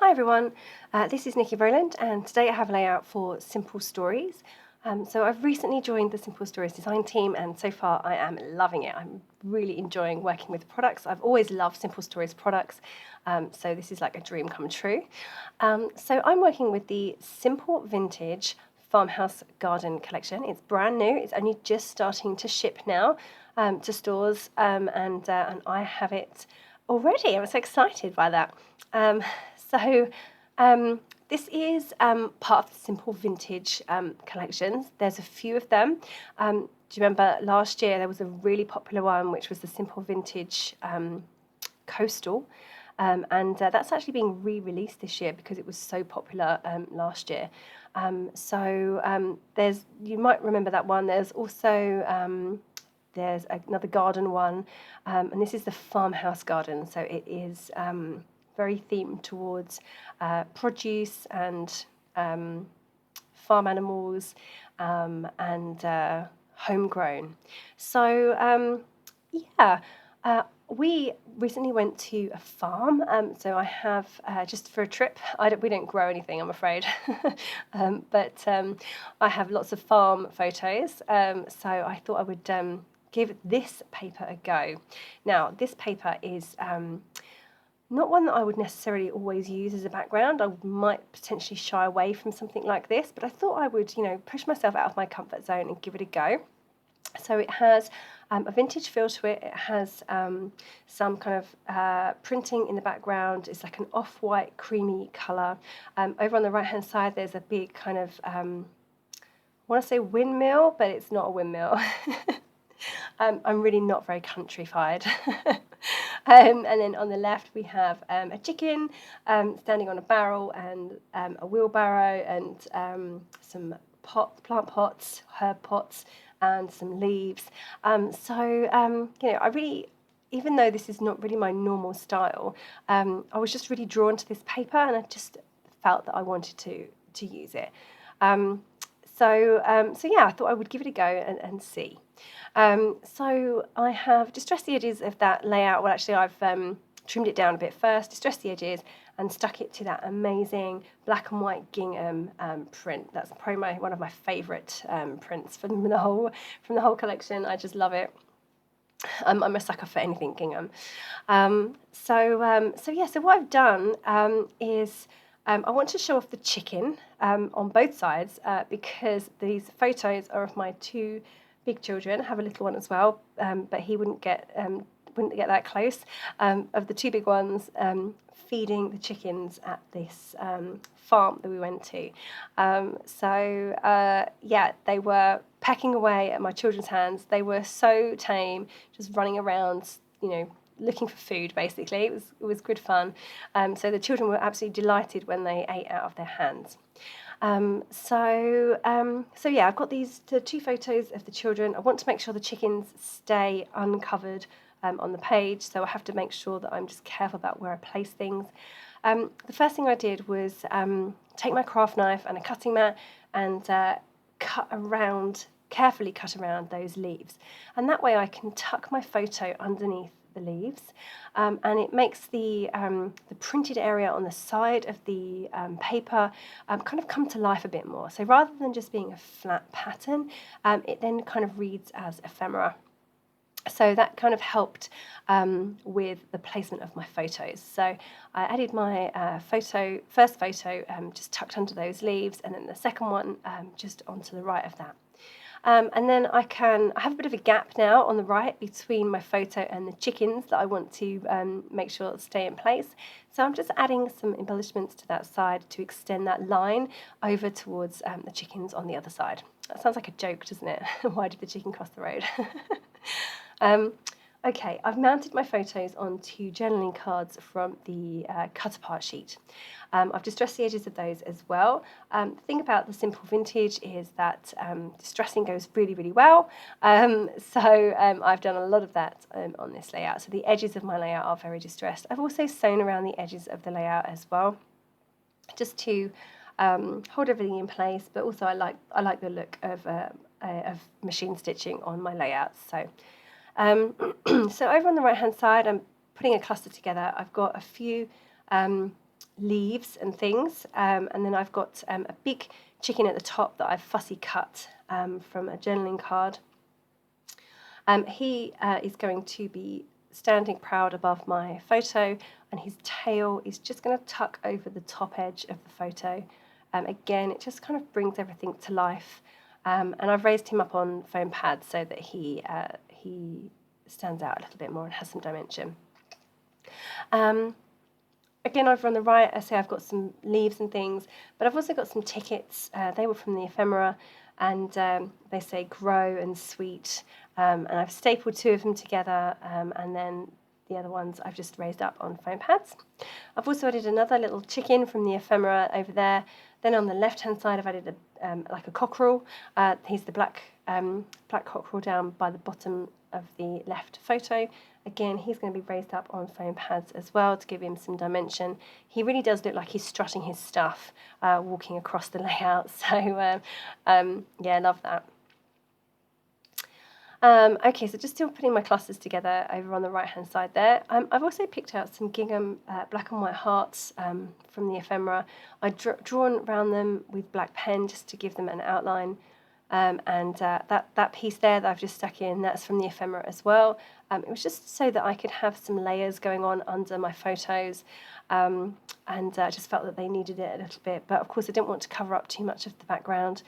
Hi everyone, this is Nikki Rowland and today I have a layout for Simple Stories. So I've recently joined the Simple Stories design team and so far I am loving it. I'm really enjoying working with products. I've always loved Simple Stories products, so this is like a dream come true. So I'm working with the Simple Vintage Farmhouse Garden collection. It's brand new, it's only just starting to ship now to stores and I have it already. I'm so excited by that. This is part of the Simple Vintage collections. There's a few of them. Do you remember last year there was a really popular one which was the Simple Vintage Coastal, and that's actually being re-released this year because it was so popular last year. There's, you might remember that one. There's also there's another garden one, and this is the Farmhouse Garden. So it is very themed towards produce and farm animals and homegrown. We recently went to a farm, so I have, just for a trip, we don't grow anything, I'm afraid, but I have lots of farm photos, so I thought I would give this paper a go. Now, this paper is not one that I would necessarily always use as a background. I might potentially shy away from something like this, but I thought I would, push myself out of my comfort zone and give it a go. So it has a vintage feel to it. It has some kind of printing in the background. It's like an off-white creamy colour. Over on the right-hand side, there's a big kind of, I want to say windmill, but it's not a windmill. I'm really not very countrified. And then on the left we have a chicken standing on a barrel and a wheelbarrow and some plant pots, herb pots, and some leaves. I really, even though this is not really my normal style, I was just really drawn to this paper and I just felt that I wanted to use it. I thought I would give it a go and see. So I have distressed the edges of that layout. Well, actually, I've trimmed it down a bit first, distressed the edges, and stuck it to that amazing black and white gingham print. That's probably one of my favourite prints from the whole collection. I just love it. I'm a sucker for anything gingham. So what I've done is I want to show off the chicken on both sides because these photos are of my two big children. I have a little one as well, but he wouldn't get that close. Of the two big ones feeding the chickens at this farm that we went to. They were pecking away at my children's hands. They were so tame, just running around, looking for food, basically. It was good fun. So the children were absolutely delighted when they ate out of their hands. I've got the two photos of the children. I want to make sure the chickens stay uncovered on the page, so I have to make sure that I'm just careful about where I place things. The first thing I did was take my craft knife and a cutting mat and carefully cut around those leaves. And that way I can tuck my photo underneath the leaves, and it makes the printed area on the side of the paper kind of come to life a bit more. So rather than just being a flat pattern, it then kind of reads as ephemera. So that kind of helped with the placement of my photos. So I added my first photo just tucked under those leaves, and then the second one just onto the right of that. And then I have a bit of a gap now on the right between my photo and the chickens that I want to make sure stay in place. So I'm just adding some embellishments to that side to extend that line over towards the chickens on the other side. That sounds like a joke, doesn't it? Why did the chicken cross the road? Okay, I've mounted my photos onto journaling cards from the cut-apart sheet. I've distressed the edges of those as well. The thing about the Simple Vintage is that distressing goes really, really well. I've done a lot of that on this layout. So the edges of my layout are very distressed. I've also sewn around the edges of the layout as well, just to hold everything in place. But also I like the look of machine stitching on my layouts. So over on the right hand side, I'm putting a cluster together. I've got a few leaves and things, and then I've got a big chicken at the top that I've fussy cut from a journaling card. He is going to be standing proud above my photo, and his tail is just going to tuck over the top edge of the photo. Again, it just kind of brings everything to life. And I've raised him up on foam pads so that he stands out a little bit more and has some dimension. Again, over on the right, I say I've got some leaves and things, but I've also got some tickets. They were from the ephemera, and they say grow and sweet. And I've stapled 2 of them together, and then the other ones I've just raised up on foam pads. I've also added another little chicken from the ephemera over there. Then on the left-hand side, I've added like a cockerel. He's the black cockerel down by the bottom of the left photo. Again, he's going to be raised up on foam pads as well to give him some dimension. He really does look like he's strutting his stuff, walking across the layout. So, yeah, I love that. Okay, so just still putting my clusters together over on the right-hand side there. I've also picked out some gingham black and white hearts from the ephemera. I've drawn around them with black pen just to give them an outline. And that piece there that I've just stuck in, that's from the ephemera as well. It was just so that I could have some layers going on under my photos, and I just felt that they needed it a little bit. But of course, I didn't want to cover up too much of the background.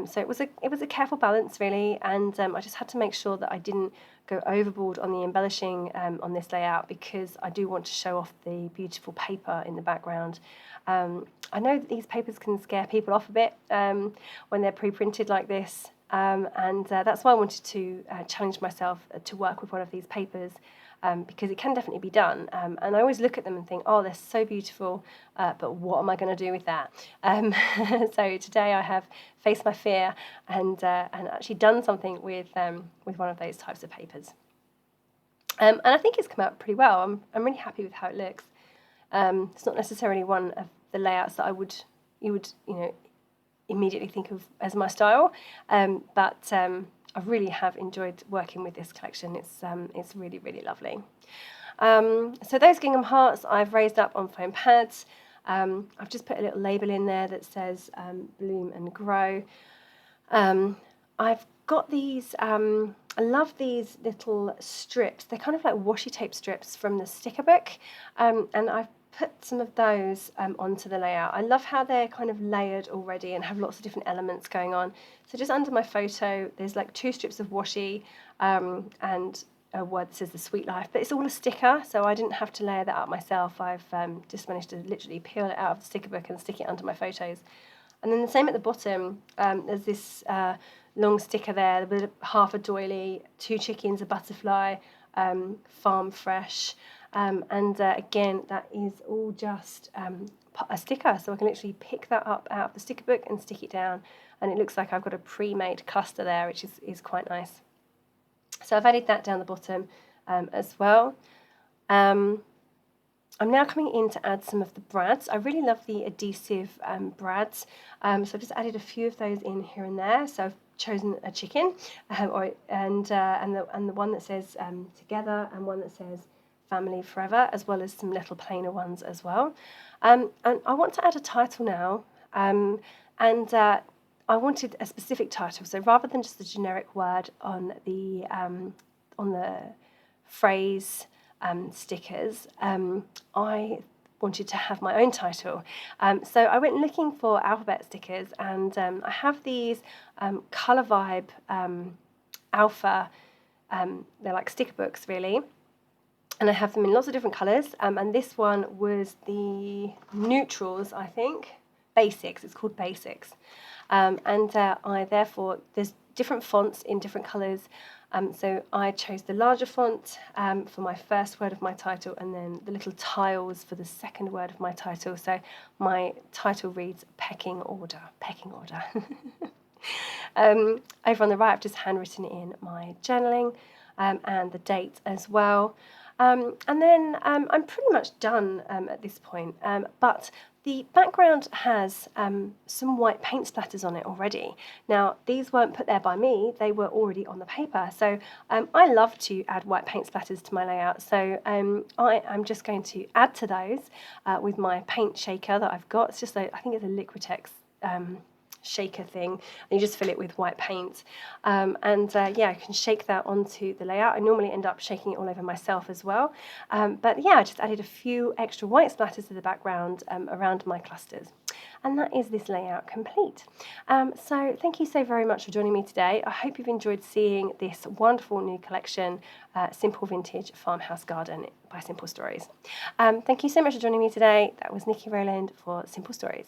So it was a careful balance really, and I just had to make sure that I didn't go overboard on the embellishing on this layout, because I do want to show off the beautiful paper in the background. I know that these papers can scare people off a bit when they're pre-printed like this, and that's why I wanted to challenge myself to work with one of these papers, because it can definitely be done. And I always look at them and think, oh, they're so beautiful, but what am I going to do with that? So today I have faced my fear and actually done something with one of those types of papers. And I think it's come out pretty well. I'm really happy with how it looks. It's not necessarily one of the layouts that you would immediately think of as my style, but I really have enjoyed working with this collection. It's really, really lovely. So those gingham hearts I've raised up on foam pads. I've just put a little label in there that says bloom and grow. I've got these, I love these little strips. They're kind of like washi tape strips from the sticker book, and I've put some of those onto the layout. I love how they're kind of layered already and have lots of different elements going on. So just under my photo, there's like 2 strips of washi and a word that says The Sweet Life, but it's all a sticker, so I didn't have to layer that up myself. I've just managed to literally peel it out of the sticker book and stick it under my photos. And then the same at the bottom, there's this long sticker there with half a doily, 2 chickens, a butterfly, farm fresh. Again, that is all just a sticker, so I can literally pick that up out of the sticker book and stick it down, and it looks like I've got a pre-made cluster there, which is quite nice. So I've added that down the bottom as well. I'm now coming in to add some of the brads. I really love the adhesive brads, so I've just added a few of those in here and there. So I've chosen a chicken, and the one that says together, and one that says family forever, as well as some little plainer ones as well. And I want to add a title now, and I wanted a specific title. So rather than just the generic word on the phrase stickers, I wanted to have my own title. So I went looking for alphabet stickers, and I have these Colour Vibe Alpha. They're like sticker books, really. And I have them in lots of different colours, and this one was the neutrals, I think. Basics, it's called Basics. There's different fonts in different colours, so I chose the larger font for my first word of my title, and then the little tiles for the second word of my title. So my title reads Pecking Order. Over on the right, I've just handwritten in my journaling and the date as well. And then I'm pretty much done at this point, but the background has some white paint splatters on it already. Now, these weren't put there by me, they were already on the paper. So I love to add white paint splatters to my layout. So I am just going to add to those with my paint shaker that I've got. It's just I think it's a Liquitex shaker thing, and you just fill it with white paint, yeah, I can shake that onto the layout. I normally end up shaking it all over myself as well, but yeah, I just added a few extra white splatters to the background around my clusters, and that is this layout complete. So thank you so very much for joining me today. I hope you've enjoyed seeing this wonderful new collection, Simple Vintage Farmhouse Garden by Simple Stories. Thank you so much for joining me today. That was Nikki Rowland for Simple Stories.